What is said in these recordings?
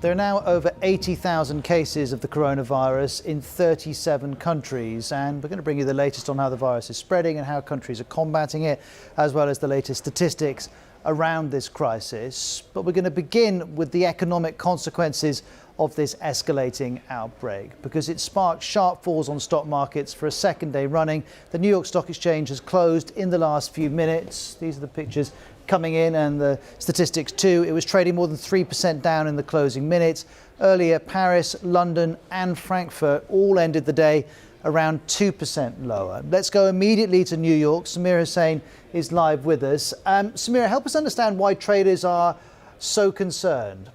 There are now over 80,000 cases of the coronavirus in 37 countries, and we're going to bring you the latest on how the virus is spreading and how countries are combating it, as well as the latest statistics around this crisis. But we're going to begin with the economic consequences of this escalating outbreak, because it sparked sharp falls on stock markets for a second day running. The New York Stock Exchange has closed in the last few minutes. These are the pictures coming in and the statistics too. It was trading more than 3% down in the closing minutes. Earlier, Paris, London and Frankfurt all ended the day around 2% lower. Let's go immediately to New York. Samir Hussain is live with us. Samir, help us understand why traders are so concerned.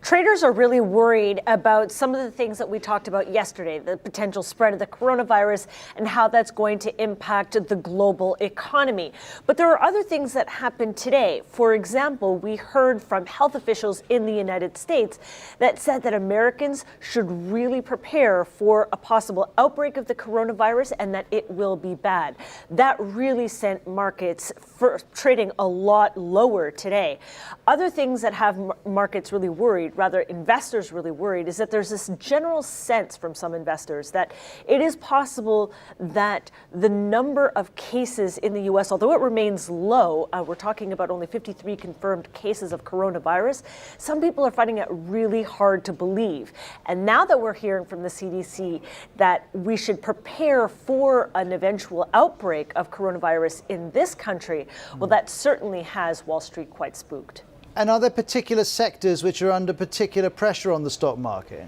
Traders are really worried about some of the things that we talked about yesterday, the potential spread of the coronavirus and how that's going to impact the global economy. But there are other things that happened today. For example, we heard from health officials in the United States that said that Americans should really prepare for a possible outbreak of the coronavirus and that it will be bad. That really sent markets trading a lot lower today. Other things that have markets really worried, rather investors really worried, is that there's this general sense from some investors that it is possible that the number of cases in the US, although it remains low, we're talking about only 53 confirmed cases of coronavirus, some people are finding it really hard to believe. And now that we're hearing from the CDC that we should prepare for an eventual outbreak of coronavirus in this country, well, that certainly has Wall Street quite spooked. And are there particular sectors which are under particular pressure on the stock market?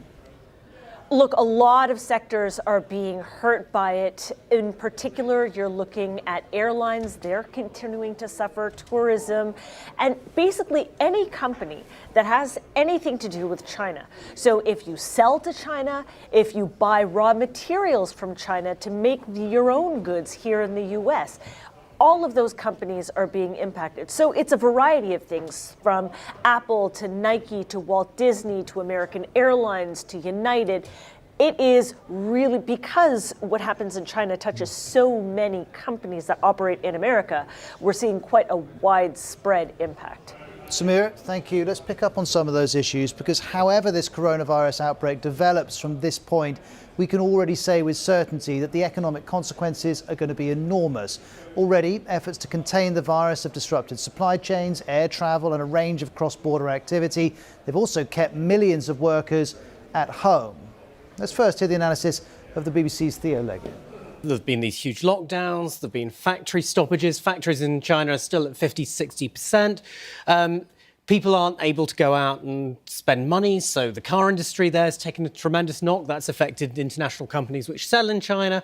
Look, a lot of sectors are being hurt by it. In particular, you're looking at airlines. They're continuing to suffer, tourism, and basically any company that has anything to do with China. So if you sell to China, if you buy raw materials from China to make your own goods here in the US, all of those companies are being impacted. So it's a variety of things, from Apple to Nike to Walt Disney to American Airlines to United. It is really, because what happens in China touches so many companies that operate in America, we're seeing quite a widespread impact. Samir, thank you. Let's pick up on some of those issues, because however this coronavirus outbreak develops from this point, we can already say with certainty that the economic consequences are going to be enormous. Already, efforts to contain the virus have disrupted supply chains, air travel and a range of cross-border activity. They've also kept millions of workers at home. Let's first hear the analysis of the BBC's Theo Leggett. There have been these huge lockdowns, there have been factory stoppages. Factories in China are still at 50-60%. People aren't able to go out and spend money, so the car industry there has taken a tremendous knock. That's affected international companies which sell in China,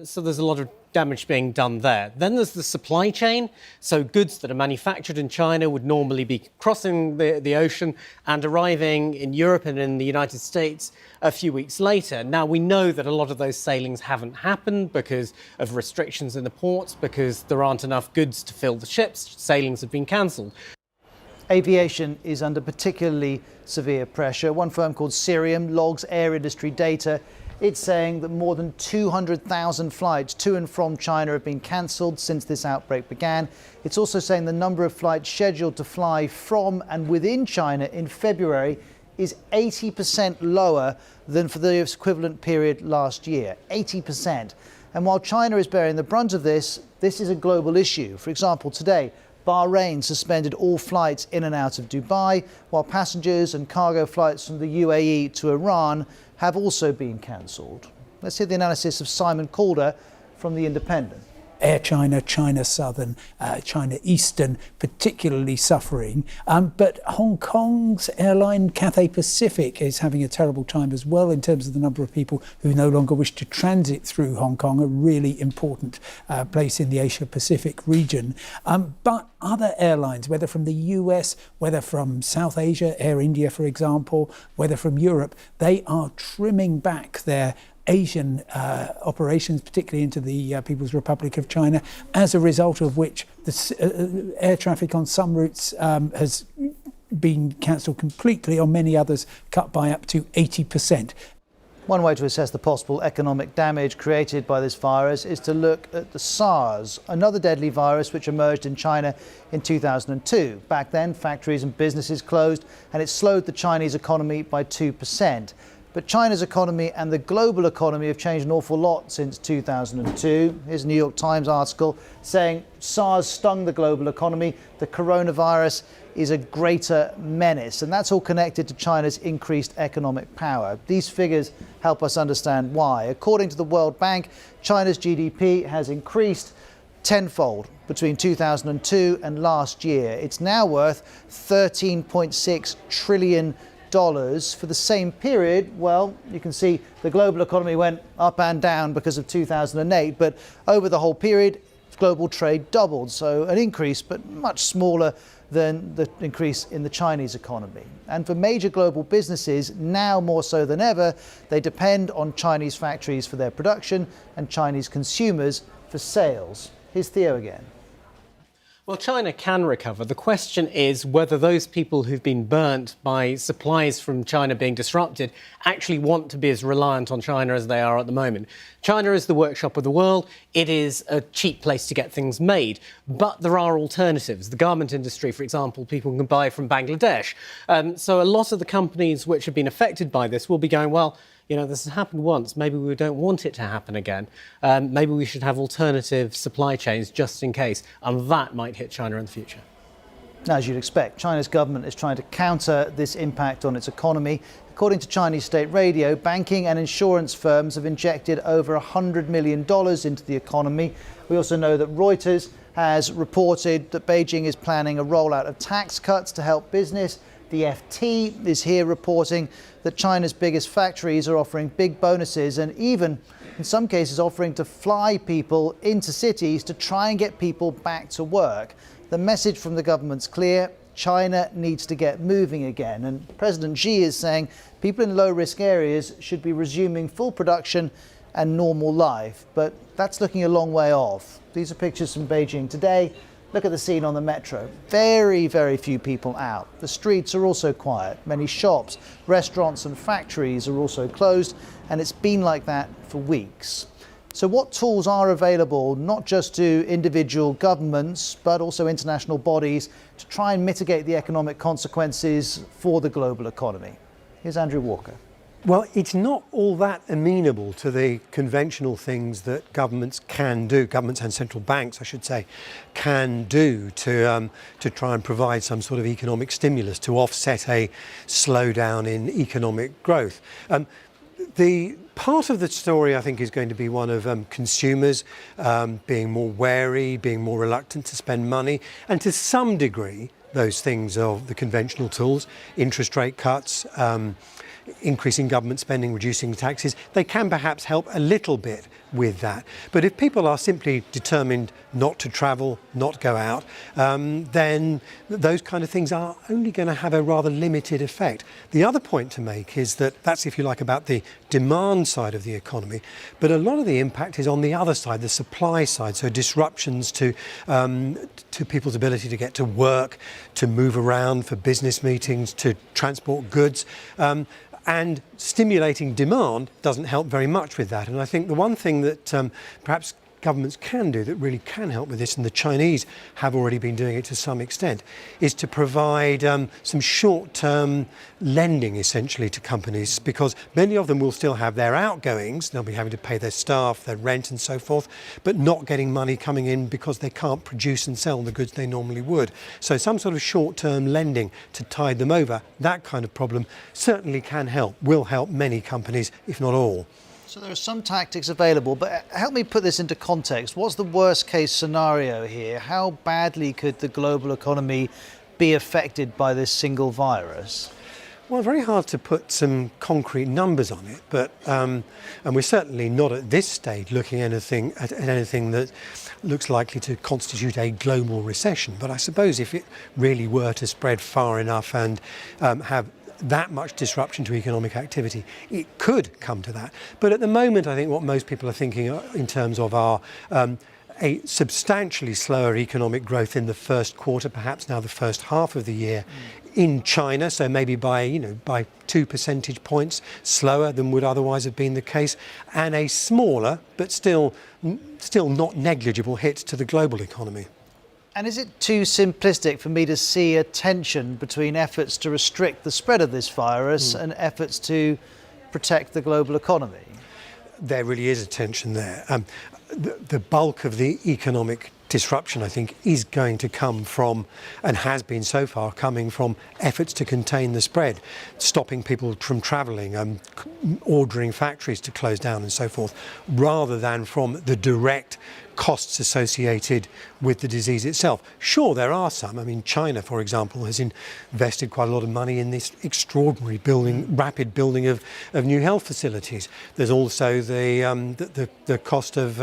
so there's a lot of damage being done there. Then there's the supply chain, so goods that are manufactured in China would normally be crossing the ocean and arriving in Europe and in the United States a few weeks later. Now, we know that a lot of those sailings haven't happened because of restrictions in the ports, because there aren't enough goods to fill the ships. Sailings have been cancelled. Aviation is under particularly severe pressure. One firm called Cirium logs air industry data. It's saying that more than 200,000 flights to and from China have been cancelled since this outbreak began. It's also saying the number of flights scheduled to fly from and within China in February is 80% lower than for the equivalent period last year. 80%. And while China is bearing the brunt of this, this is a global issue. For example, today, Bahrain suspended all flights in and out of Dubai, while passengers and cargo flights from the UAE to Iran have also been cancelled. Let's hear the analysis of Simon Calder from The Independent. Air China, China Southern, China Eastern particularly suffering. But Hong Kong's airline Cathay Pacific is having a terrible time as well in terms of the number of people who no longer wish to transit through Hong Kong, a really important place in the Asia Pacific region. But other airlines, whether from the US, whether from South Asia, Air India, for example, whether from Europe, they are trimming back their Asian operations, particularly into the People's Republic of China, as a result of which the air traffic on some routes has been cancelled completely, on many others cut by up to 80%. One way to assess the possible economic damage created by this virus is to look at the SARS, another deadly virus which emerged in China in 2002. Back then, factories and businesses closed, and it slowed the Chinese economy by 2%. But China's economy and the global economy have changed an awful lot since 2002. Here's a New York Times article saying SARS stung the global economy. The coronavirus is a greater menace. And that's all connected to China's increased economic power. These figures help us understand why. According to the World Bank, China's GDP has increased tenfold between 2002 and last year. It's now worth $13.6 trillion. For the same period, well, you can see the global economy went up and down because of 2008, but over the whole period, global trade doubled. So an increase, but much smaller than the increase in the Chinese economy. And for major global businesses, now more so than ever, they depend on Chinese factories for their production and Chinese consumers for sales. Here's Theo again. Well, China can recover. The question is whether those people who've been burnt by supplies from China being disrupted actually want to be as reliant on China as they are at the moment. China is the workshop of the world. It is a cheap place to get things made. But there are alternatives. The garment industry, for example, people can buy from Bangladesh. So a lot of the companies which have been affected by this will be going, well, you know, this has happened once. Maybe we don't want it to happen again. Maybe we should have alternative supply chains just in case. And that might hit China in the future. As you'd expect, China's government is trying to counter this impact on its economy. According to Chinese state radio, banking and insurance firms have injected over $100 million into the economy. We also know that Reuters has reported that Beijing is planning a rollout of tax cuts to help business. The FT is here reporting that China's biggest factories are offering big bonuses and even, in some cases, offering to fly people into cities to try and get people back to work. The message from the government's clear. China needs to get moving again. And President Xi is saying people in low-risk areas should be resuming full production and normal life. But that's looking a long way off. These are pictures from Beijing today. Look at the scene on the metro. Very, very few people out. The streets are also quiet. Many shops, restaurants and factories are also closed, and it's been like that for weeks. So what tools are available, not just to individual governments, but also international bodies, to try and mitigate the economic consequences for the global economy? Here's Andrew Walker. Well, it's not all that amenable to the conventional things that governments can do, governments and central banks, I should say, can do to try and provide some sort of economic stimulus to offset a slowdown in economic growth. The part of the story, I think, is going to be one of consumers being more wary, being more reluctant to spend money, and to some degree, those things of the conventional tools, interest rate cuts, increasing government spending, reducing taxes, they can perhaps help a little bit with that. But if people are simply determined not to travel, not go out, then those kind of things are only going to have a rather limited effect. The other point to make is that that's, if you like, about the demand side of the economy, but a lot of the impact is on the other side, the supply side, so disruptions to people's ability to get to work, to move around for business meetings, to transport goods. And stimulating demand doesn't help very much with that. And I think the one thing that perhaps governments can do that really can help with this, and the Chinese have already been doing it to some extent, is to provide some short-term lending essentially to companies, because many of them will still have their outgoings. They'll be having to pay their staff, their rent and so forth, but not getting money coming in because they can't produce and sell the goods they normally would. So some sort of short-term lending to tide them over, that kind of problem certainly can help, will help many companies, if not all. So there are some tactics available, but help me put this into context. What's the worst case scenario here? How badly could the global economy be affected by this single virus? Well, very hard to put some concrete numbers on it, but and we're certainly not at this stage looking at anything that looks likely to constitute a global recession. But I suppose if it really were to spread far enough and have that much disruption to economic activity, it could come to that. But at the moment, I think what most people are thinking in terms of are a substantially slower economic growth in the first quarter, perhaps now the first half of the year, in China, so maybe by 2 percentage points slower than would otherwise have been the case, and a smaller but still not negligible hit to the global economy. And is it too simplistic for me to see a tension between efforts to restrict the spread of this virus and efforts to protect the global economy? There really is a tension there. The bulk of the economic disruption, I think, is going to come from, and has been so far, coming from efforts to contain the spread, stopping people from travelling, ordering factories to close down and so forth, rather than from the direct costs associated with the disease itself. Sure, there are some. I mean, China, for example, has invested quite a lot of money in this extraordinary rapid building of new health facilities. There's also the cost of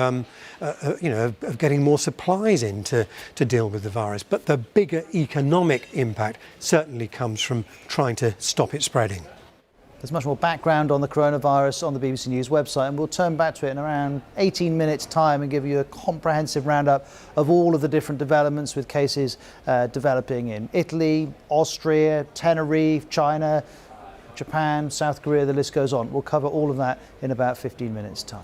of getting more supplies in to deal with the virus. But the bigger economic impact certainly comes from trying to stop it spreading. There's much more background on the coronavirus on the BBC News website, and we'll turn back to it in around 18 minutes' time and give you a comprehensive roundup of all of the different developments, with cases developing in Italy, Austria, Tenerife, China, Japan, South Korea, the list goes on. We'll cover all of that in about 15 minutes' time.